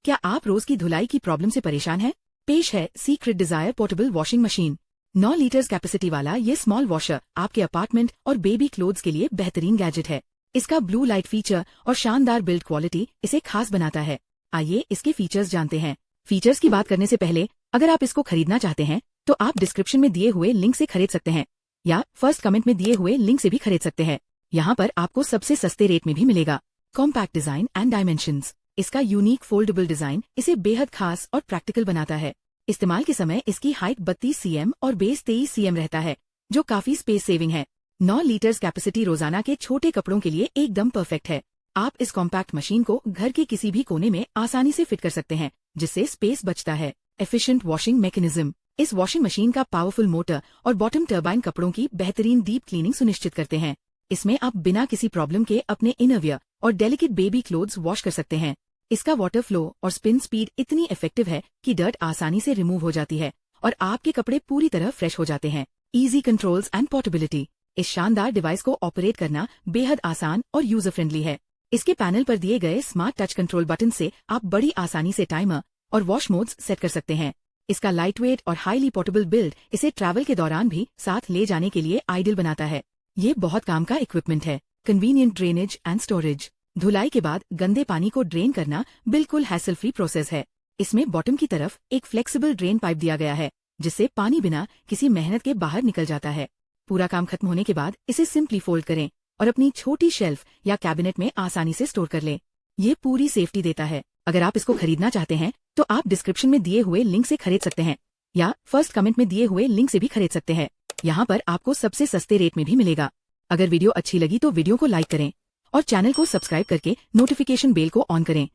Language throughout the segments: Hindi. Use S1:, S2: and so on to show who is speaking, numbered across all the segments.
S1: क्या आप रोज की धुलाई की प्रॉब्लम से परेशान हैं? पेश है secret desire portable washing machine. 9 litres capacity वाला ये स्मॉल वॉशर आपके अपार्टमेंट और बेबी क्लोथ्स के लिए बेहतरीन गैजेट है। इसका ब्लू लाइट फीचर और शानदार बिल्ड क्वालिटी इसे खास बनाता है। आइए इसके फीचर्स जानते हैं। फीचर्स की बात करने से पहले अगर आप इसको खरीदना चाहते हैं तो आप डिस्क्रिप्शन में दिए हुए लिंक से खरीद सकते हैं या फर्स्ट कमेंट में दिए हुए लिंक से भी खरीद सकते हैं। यहाँ पर आपको सबसे सस्ते रेट में भी मिलेगा। Compact design and dimensions. इसका यूनिक फोल्डेबल डिजाइन इसे बेहद खास और प्रैक्टिकल बनाता है। इस्तेमाल के समय इसकी हाइट 32 cm और बेस 23 cm रहता है, जो काफी स्पेस सेविंग है। 9 लीटर्स कैपेसिटी रोजाना के छोटे कपड़ों के लिए एकदम परफेक्ट है। आप इस कॉम्पैक्ट मशीन को घर के किसी भी कोने में आसानी से फिट कर सकते हैं, जिससे स्पेस बचता है। Efficient washing mechanism. इस वॉशिंग मशीन का पावरफुल मोटर और बॉटम टर्बाइन कपड़ों की बेहतरीन डीप क्लीनिंग सुनिश्चित करते हैं। इसमें आप बिना किसी प्रॉब्लम के अपने इनरवियर और डेलिकेट बेबी क्लोथ्स वॉश कर सकते हैं। इसका वाटर फ्लो और स्पिन स्पीड इतनी इफेक्टिव है कि डर्ट आसानी से रिमूव हो जाती है और आपके कपड़े पूरी तरह फ्रेश हो जाते हैं। Easy controls and portability. इस शानदार डिवाइस को ऑपरेट करना बेहद आसान और यूजर फ्रेंडली है। इसके पैनल पर दिए गए स्मार्ट टच कंट्रोल बटन से आप बड़ी आसानी से टाइमर और वॉश मोड्स सेट कर सकते हैं। इसका लाइटवेट और हाईली पोर्टेबल बिल्ड इसे ट्रैवल के दौरान भी साथ ले जाने के लिए आइडियल बनाता है। ये बहुत काम का इक्विपमेंट है। Convenient drainage and storage. धुलाई के बाद गंदे पानी को ड्रेन करना बिल्कुल हैसल फ्री प्रोसेस है। इसमें बॉटम की तरफ एक फ्लेक्सिबल ड्रेन पाइप दिया गया है, जिससे पानी बिना किसी मेहनत के बाहर निकल जाता है। पूरा काम खत्म होने के बाद इसे सिंपली फोल्ड करें और अपनी छोटी शेल्फ या कैबिनेट में आसानी से स्टोर कर लें। ये पूरी सेफ्टी देता है। अगर आप इसको खरीदना चाहते हैं तो आप डिस्क्रिप्शन में दिए हुए लिंक से खरीद सकते हैं या फर्स्ट कमेंट में दिए हुए लिंक से भी खरीद सकते हैं। यहाँ पर आपको सबसे सस्ते रेट में भी मिलेगा। अगर वीडियो अच्छी लगी तो वीडियो को लाइक करें और चैनल को सब्सक्राइब करके नोटिफिकेशन बेल को ऑन करें।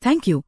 S1: Thank you.